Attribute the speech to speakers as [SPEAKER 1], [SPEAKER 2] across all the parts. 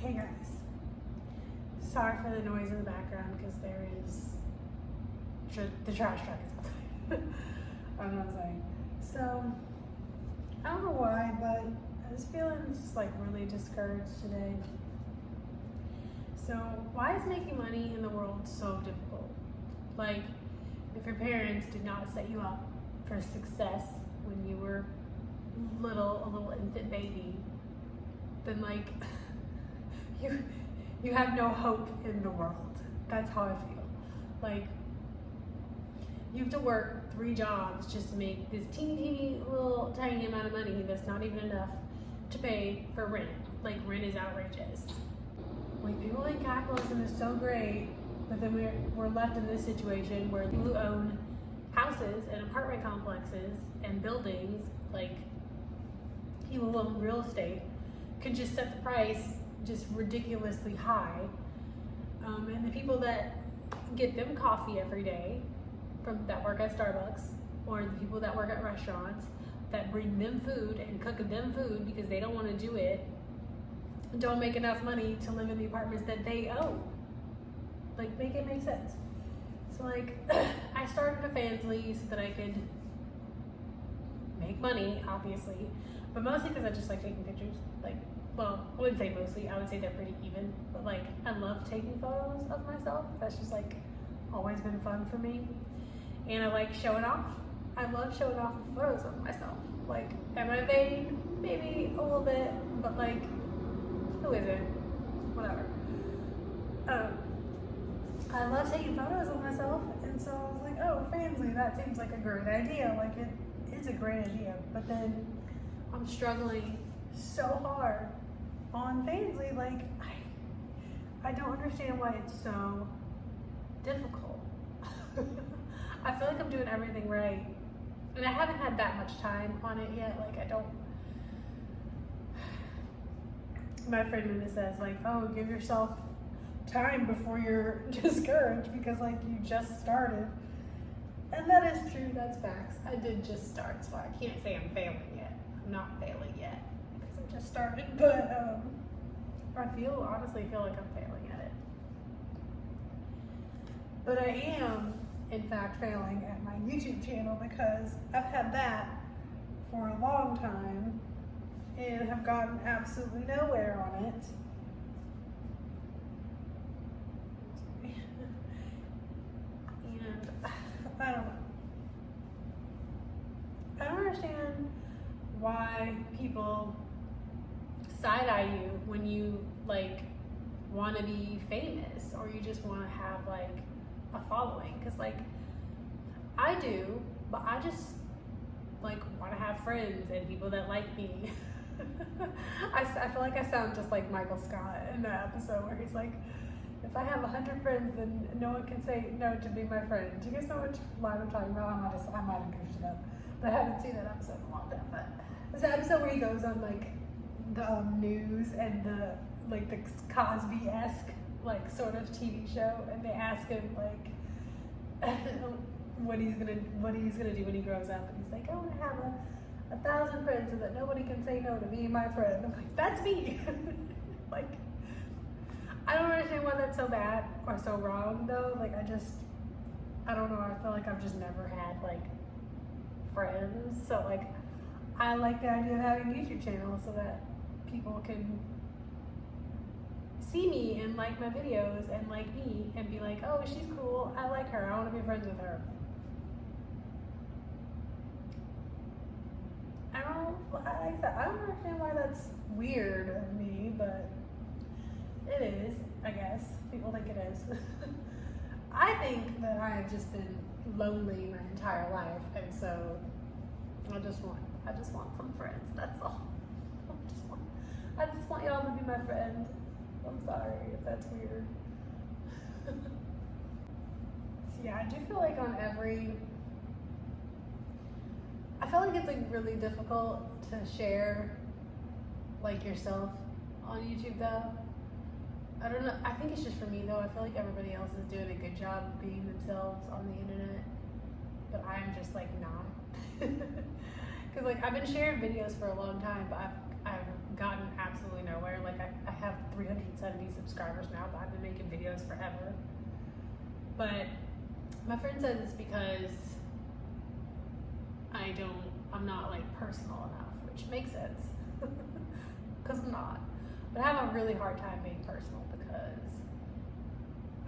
[SPEAKER 1] Hey guys, sorry for the noise in the background because there is the trash truck is outside. I don't know what I'm saying. So, I don't know why, but I was feeling just like really discouraged today. So, why is making money in the world so difficult? Like, if your parents did not set you up for success when you were a little infant baby, then like you have no hope in the world. That's how I feel. Like, you have to work 3 jobs just to make this teeny little tiny amount of money that's not even enough to pay for rent. Like, rent is outrageous. Like, people think capitalism is so great, but then we're left in this situation where people who own houses and apartment complexes and buildings, like people who own real estate, can just set the price just ridiculously high. And the people that get them coffee every day that work at Starbucks, or the people that work at restaurants that bring them food and cook them food because they don't want to do it, don't make enough money to live in the apartments that they own. Like, make it make sense. So like, I started a Fansly so that I could make money, obviously, but mostly because I just like taking pictures. Like, well, I wouldn't say mostly, I would say they're pretty even, but like, I love taking photos of myself. That's just like always been fun for me. And I like showing off. I love showing off photos of myself. Like, am I vain? Maybe a little bit, but like, who isn't? Whatever. I love taking photos of myself, and so I was like, oh, Fansly, that seems like a great idea. Like, it is a great idea, but then I'm struggling so hard on Fansly. Like, I don't understand why it's so difficult. I feel like I'm doing everything right, and I haven't had that much time on it yet. Like, I don't. My friend Nina says, like, oh, give yourself time before you're discouraged because like you just started. And that is true, that's facts. I did just start, so I can't say I'm failing yet. I'm not failing yet because I just started, but I honestly feel like I'm failing at it. But I am, in fact, failing at my YouTube channel because I've had that for a long time and have gotten absolutely nowhere on it. And I don't know. I don't understand why people side-eye you when you like want to be famous or you just want to have like a following, because like I do, but I just like want to have friends and people that like me. I feel like I sound just like Michael Scott in that episode where he's like, if I have 100 friends, then no one can say no to be my friend. Do you guys know which line I'm talking about? I might have goofed it up, but I haven't seen that episode in a long time. But it's the episode where he goes on like the news and the Cosby-esque like sort of TV show, and they ask him like what he's gonna do when he grows up, and he's like, I want to have 1,000 friends so that nobody can say no to being my friend. I'm like, that's me. Like, I don't understand why that's so bad or so wrong though. Like, I don't know. I feel like I've just never had like friends. So like, I like the idea of having a YouTube channel so that people can see me and like my videos and like me and be like, oh, she's cool. I like her. I want to be friends with her. I don't understand why that's weird of me, but it is, I guess. People think it is. I think that I have just been lonely my entire life, and so I just want some friends. That's all. I just want y'all to be my friend. I'm sorry if that's weird. So yeah, I do feel like I feel like it's like really difficult to share like yourself on YouTube though. I don't know. I think it's just for me though. I feel like everybody else is doing a good job of being themselves on the internet, but I'm just like not. Because like I've been sharing videos for a long time, but I've gotten absolutely nowhere. Like I have 370 subscribers now, but I've been making videos forever. But my friend says it's because I'm not like personal enough, which makes sense, because I'm not. But I have a really hard time being personal because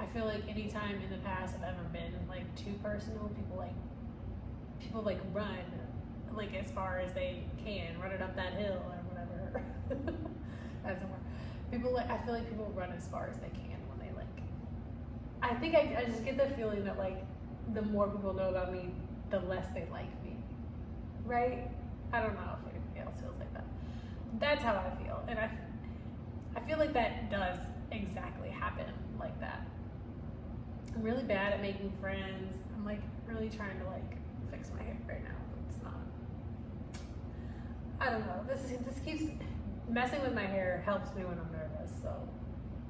[SPEAKER 1] I feel like anytime in the past I've ever been like too personal, people run like as far as they can, run it up that hill or whatever. That's the word. I feel like people run as far as they can when they like. I think I just get the feeling that like the more people know about me, the less they like me, right? I don't know if anybody else feels like that. That's how I feel, and I feel like that does exactly happen like that. I'm really bad at making friends. I'm like really trying to like fix my hair right now, but it's not. I don't know. This keeps messing with my hair. Helps me when I'm nervous, so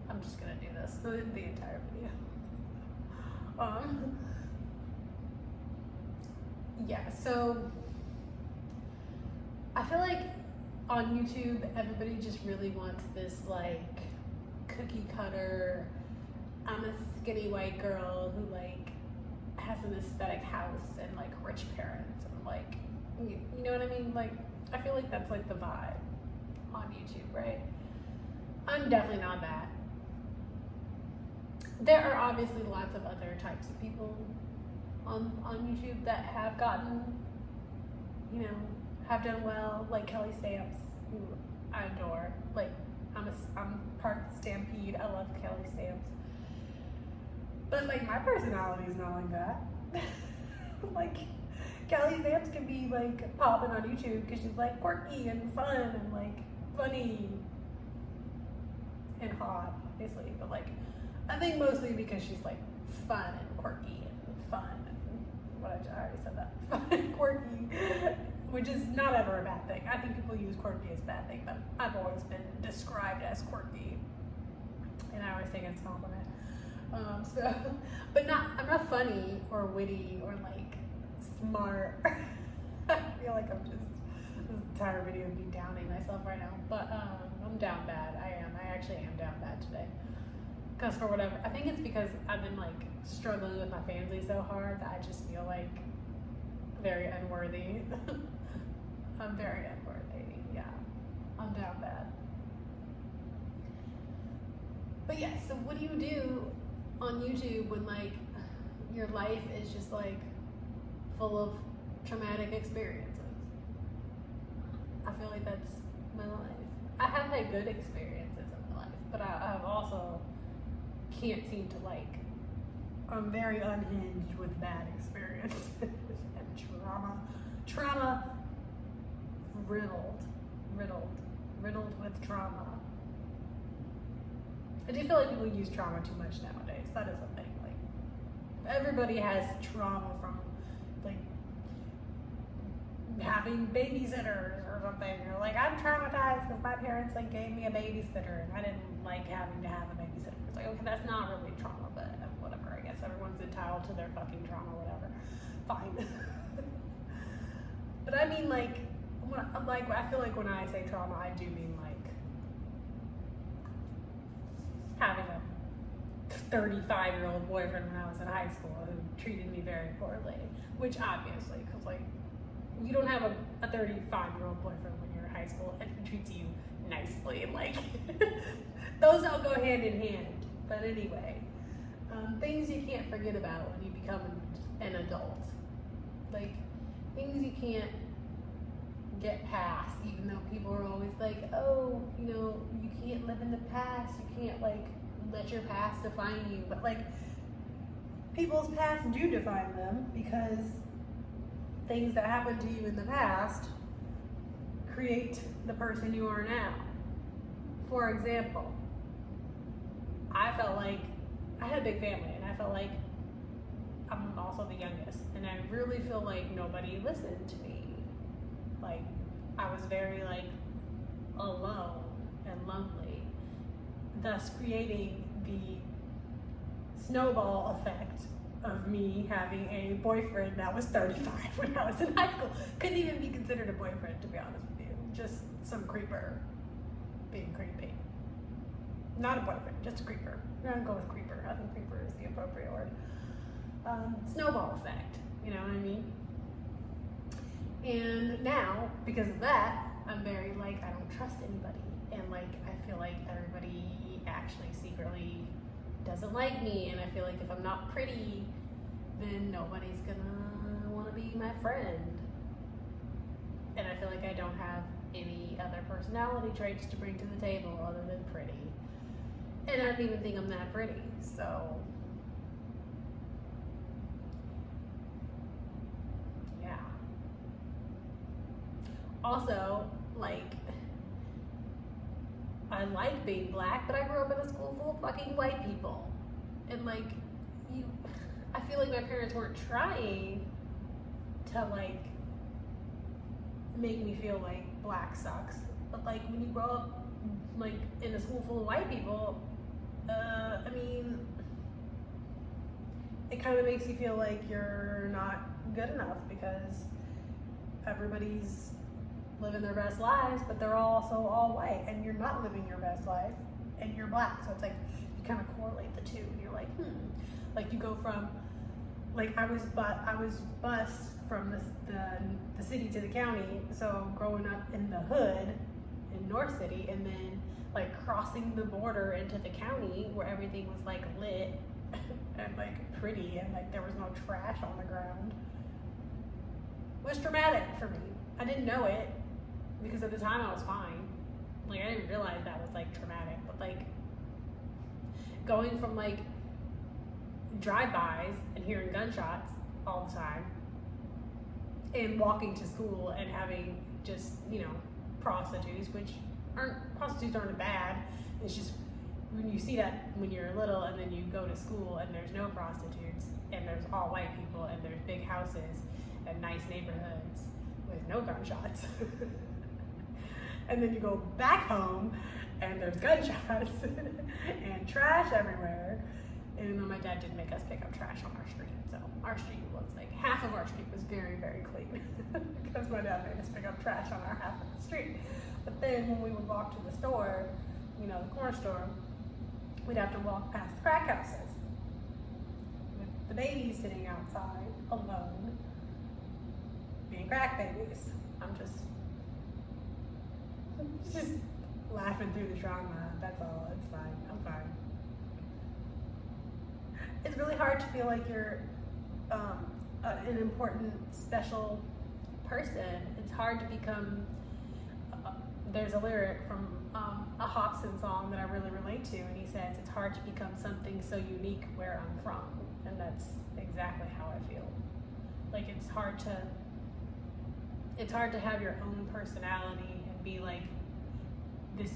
[SPEAKER 1] I'm just gonna do this the entire video. Yeah. So I feel like on YouTube, everybody just really wants this like cookie cutter. I'm a skinny white girl who like has an aesthetic house and like rich parents and like, you know what I mean? Like, I feel like that's like the vibe on YouTube, right? I'm definitely not that. There are obviously lots of other types of people on YouTube that have gotten, you know, have done well, like Kelly Stamps, who I adore. Like, I'm part of the Stampede. I love Kelly Stamps. But like my personality is not like that. Like Kelly Stamps can be like popping on YouTube because she's like quirky and fun and like funny and hot, obviously. But like I think mostly because she's like fun and quirky and fun and what I already said that. Fun and quirky, which is not ever a bad thing. I think people use quirky as a bad thing, but I've always been described as quirky, and I always think it's a compliment. But I'm not funny or witty or like smart. I feel like I'm just, this entire video of me downing myself right now. But I'm down bad. I actually am down bad today. Because for whatever, I think it's because I've been like struggling with my family so hard that I just feel like very unworthy. I'm very unworthy. Yeah, I'm down bad. But yeah, so what do you do on YouTube when like your life is just like full of traumatic experiences? I feel like that's my life. I have had good experiences in my life, but I've also can't seem to like, I'm very unhinged with bad experiences and trauma riddled with trauma. I do feel like people use trauma too much nowadays. That is a thing. Like, everybody has trauma from like having babysitters or something. Or like, I'm traumatized because my parents like gave me a babysitter and I didn't like having to have a babysitter. It's like, okay, that's not really trauma, but whatever. I guess everyone's entitled to their fucking trauma, whatever. Fine. But I mean, like, I feel like when I say trauma, I do mean like having a 35-year-old boyfriend when I was in high school who treated me very poorly, which obviously, because like you don't have a 35-year-old boyfriend when you're in high school and he treats you nicely, like those all go hand in hand. But anyway, things you can't forget about when you become an adult, like things you can't get past, even though people are always like, oh, you know, you can't live in the past, you can't like let your past define you. But like people's past do define them, because things that happened to you in the past create the person you are now. For example, I felt like I had a big family, and I felt like I'm also the youngest, and I really feel like nobody listened to me. Like, I was very like alone and lonely, thus creating the snowball effect of me having a boyfriend that was 35 when I was in high school. Couldn't even be considered a boyfriend, to be honest with you. Just some creeper being creepy. Not a boyfriend, just a creeper. We're gonna go with creeper. I think creeper is the appropriate word. Snowball effect, you know what I mean? And now, because of that, I'm very like, I don't trust anybody. And like, I feel like everybody actually secretly doesn't like me. And I feel like if I'm not pretty, then nobody's gonna wanna be my friend. And I feel like I don't have any other personality traits to bring to the table other than pretty. And I don't even think I'm that pretty, so. Yeah. Also, like, I like being black, but I grew up in a school full of fucking white people. And like, I feel like my parents weren't trying to like, make me feel like black sucks. But like, when you grow up like in a school full of white people, I mean, it kind of makes you feel like you're not good enough because everybody's living their best lives, but they're also all white, and you're not living your best life, and you're black. So it's like you kind of correlate the two, and you're like, like you go from like I was bused from the city to the county. So growing up in the hood in North City, and then like crossing the border into the county where everything was like lit and like pretty, and like there was no trash on the ground, was traumatic for me. I didn't know it because at the time I was fine. Like I didn't realize that was like traumatic, but like going from like drive-bys and hearing gunshots all the time and walking to school and having just, you know, prostitutes aren't bad. It's just when you see that when you're little and then you go to school and there's no prostitutes and there's all white people and there's big houses and nice neighborhoods with no gunshots. And then you go back home and there's gunshots and trash everywhere. Even though my dad did make us pick up trash on our street. So our street was like, half of our street was very, very clean because my dad made us pick up trash on our half of the street. But then when we would walk to the store, you know, the corner store, we'd have to walk past the crack houses with the babies sitting outside alone, being crack babies. I'm just laughing through the trauma. That's all. It's fine. I'm fine. It's really hard to feel like you're an important, special person. It's hard to become, there's a lyric from a Hobson song that I really relate to, and he says, it's hard to become something so unique where I'm from. And that's exactly how I feel. Like it's hard to have your own personality and be like this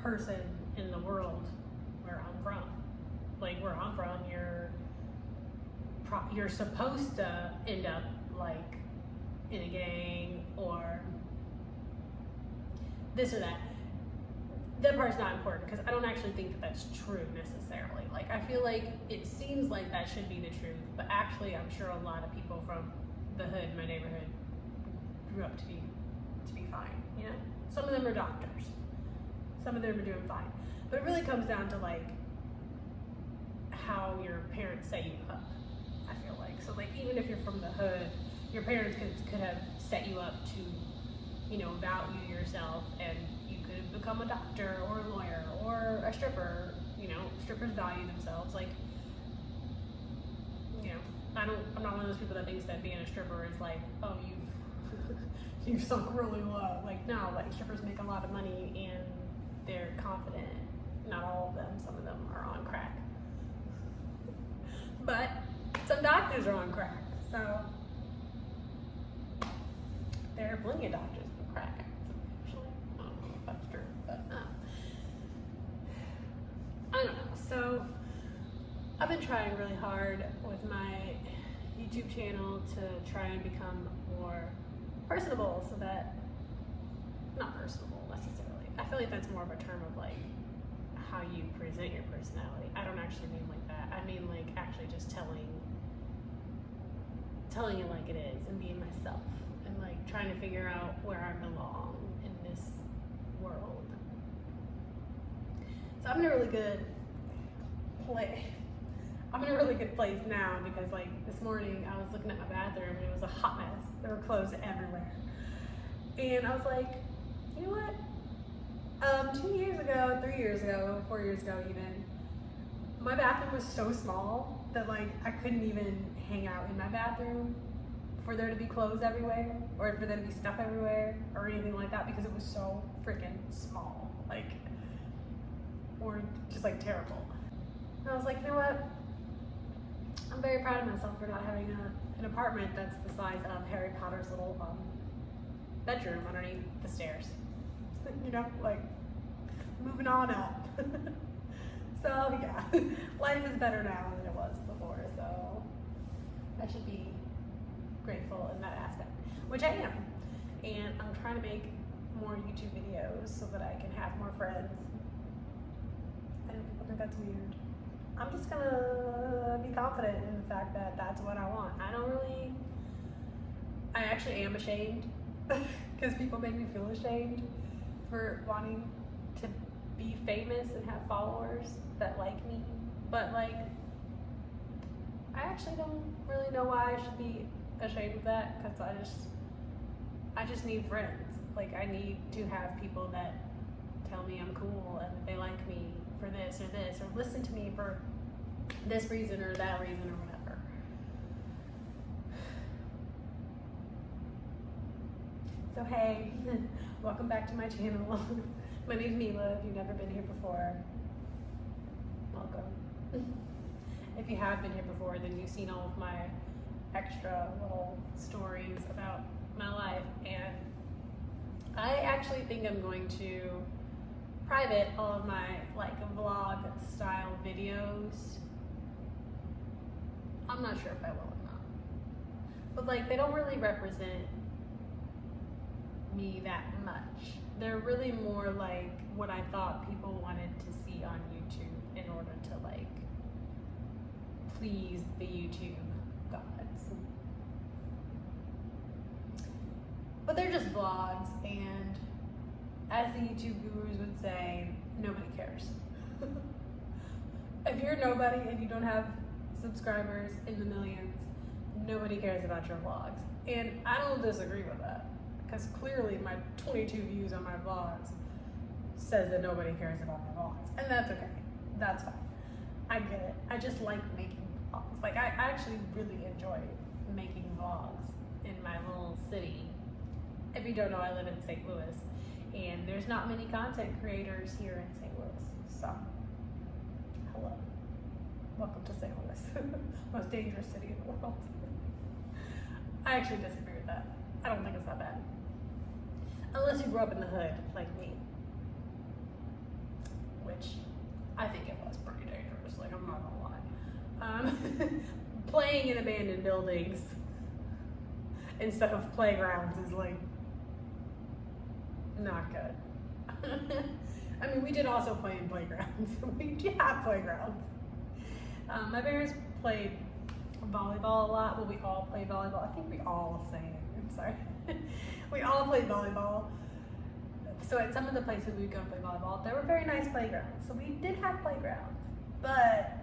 [SPEAKER 1] person in the world where I'm from. Like where I'm from, you're supposed to end up like in a gang or this or that. That part's not important because I don't actually think that that's true necessarily. Like I feel like it seems like that should be the truth, but actually I'm sure a lot of people from the hood in my neighborhood grew up to be fine, you know? Some of them are doctors. Some of them are doing fine. But it really comes down to like how your parents set you up, I feel like. So like even if you're from the hood, your parents could have set you up to, you know, value yourself, and you could have become a doctor or a lawyer or a stripper. You know, strippers value themselves. Like, you know, I'm not one of those people that thinks that being a stripper is like, oh, you've sunk really low. Like no, like strippers make a lot of money and they're confident. Not all of them, some of them are on crack. But some doctors are on crack, so there are plenty of doctors on crack. Actually, I don't know if that's true, but I don't know. So I've been trying really hard with my YouTube channel to try and become more personable, so that, not personable necessarily. I feel like that's more of a term of like how you present your personality. I don't actually mean like that. I mean like actually just telling it like it is and being myself and like trying to figure out where I belong in this world. So I'm in a really good place. I'm in a really good place now because like this morning I was looking at my bathroom and it was a hot mess. There were clothes everywhere. And I was like, you know what? 2 years ago, 3 years ago, 4 years ago even, my bathroom was so small that like I couldn't even hang out in my bathroom for there to be clothes everywhere or for there to be stuff everywhere or anything like that because it was so freaking small, like, or just like terrible. And I was like, you know what? I'm very proud of myself for not having an apartment that's the size of Harry Potter's little bedroom underneath the stairs. You know, like moving on up. So yeah, life is better now than it was before. So I should be grateful in that aspect, which I am. And I'm trying to make more YouTube videos so that I can have more friends. I know people think that's weird. I'm just gonna be confident in the fact that that's what I want. I actually am ashamed because people make me feel ashamed for wanting to be famous and have followers that like me. But like, I actually don't really know why I should be ashamed of that because I just need friends. Like I need to have people that tell me I'm cool and that they like me for this or listen to me for this reason or that reason or whatever. So hey, welcome back to my channel. My name's Mila. If you've never been here before, welcome. If you have been here before, then you've seen all of my extra little stories about my life, and I actually think I'm going to private all of my like vlog style videos. I'm not sure if I will or not, but like they don't really represent me that much. They're really more like what I thought people wanted to see on YouTube in order to like please the YouTube gods. But they're just vlogs, and as the YouTube gurus would say, nobody cares. If you're nobody and you don't have subscribers in the millions, nobody cares about your vlogs. And I don't disagree with that, because clearly my 22 views on my vlogs says that nobody cares about my vlogs. And that's okay. That's fine. I get it. I just like making vlogs. Like I actually really enjoy making vlogs in my little city. If you don't know, I live in St. Louis, and there's not many content creators here in St. Louis. So, hello. Welcome to St. Louis. Most dangerous city in the world. I actually disagree with that. I don't think it's that bad. Unless you grew up in the hood, like me. Which, I think it was pretty dangerous, like I'm not gonna lie. Playing in abandoned buildings instead of playgrounds is like, not good. I mean, we did also play in playgrounds. We did have playgrounds. My parents played volleyball a lot. Well, we all played volleyball. I think we all sang. I'm sorry. We all played volleyball. So at some of the places we would go play volleyball, there were very nice playgrounds. So we did have playgrounds. But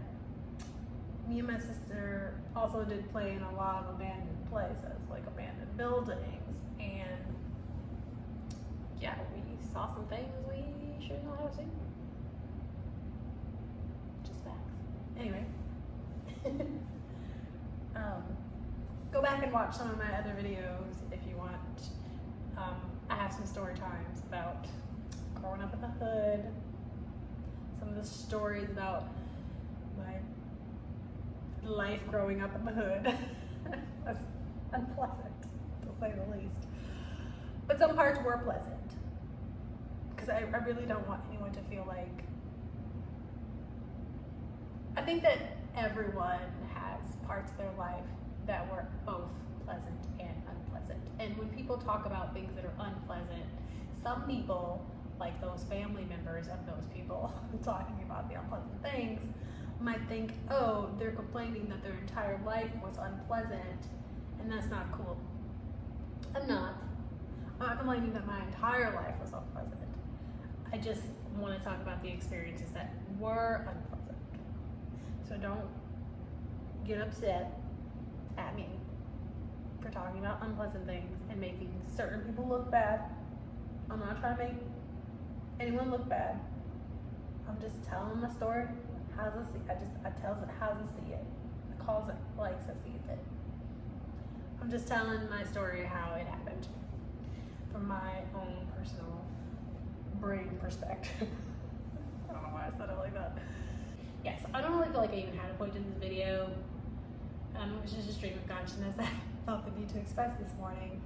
[SPEAKER 1] me and my sister also did play in a lot of abandoned places, like abandoned buildings. And yeah, we saw some things we should not have seen. Just facts. Anyway. Go back and watch some of my other videos if you want. I have some story times about growing up in the hood, some of the stories about my life growing up in the hood. That's unpleasant, to say the least. But some parts were pleasant, because I really don't want anyone to feel like... I think that everyone has parts of their life that were both pleasant and unpleasant. And when people talk about things that are unpleasant, some people, like those family members of those people talking about the unpleasant things, might think, oh, they're complaining that their entire life was unpleasant, and that's not cool. I'm not complaining that my entire life was unpleasant. I just want to talk about the experiences that were unpleasant. So don't get upset at me for talking about unpleasant things and making certain people look bad. I'm not trying to make anyone look bad. I'm just telling my story. I tells it how to see it. I calls it like I sees it. I'm just telling my story how it happened from my own personal brain perspective. I don't know why I said it like that. Yes, I don't really feel like I even had a point in this video. It was just a stream of consciousness that I felt the need to express this morning.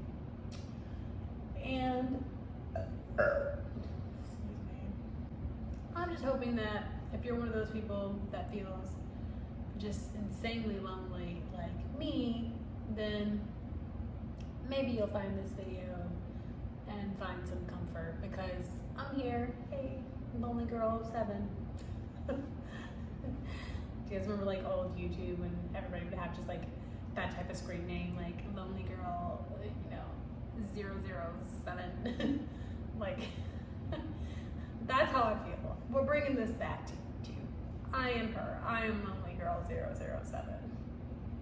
[SPEAKER 1] And excuse me. I'm just hoping that if you're one of those people that feels just insanely lonely like me, then maybe you'll find this video and find some comfort, because I'm here. Hey, lonely girl 7. Do you guys remember like old YouTube when everybody would have just like that type of screen name, like lonely girl, 007? Like, that's how I feel. We're bringing this back to you. I am her. I am lonely girl 007.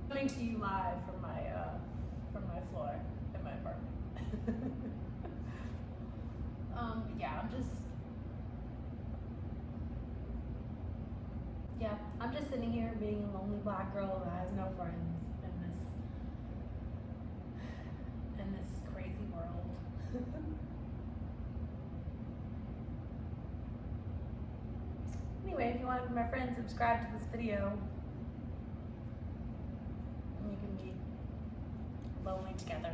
[SPEAKER 1] Coming to you live from my floor in my apartment. I'm just sitting here being a lonely black girl that has no friends in this crazy world. Anyway, if you want to be my friend, subscribe to this video. And you can be lonely together.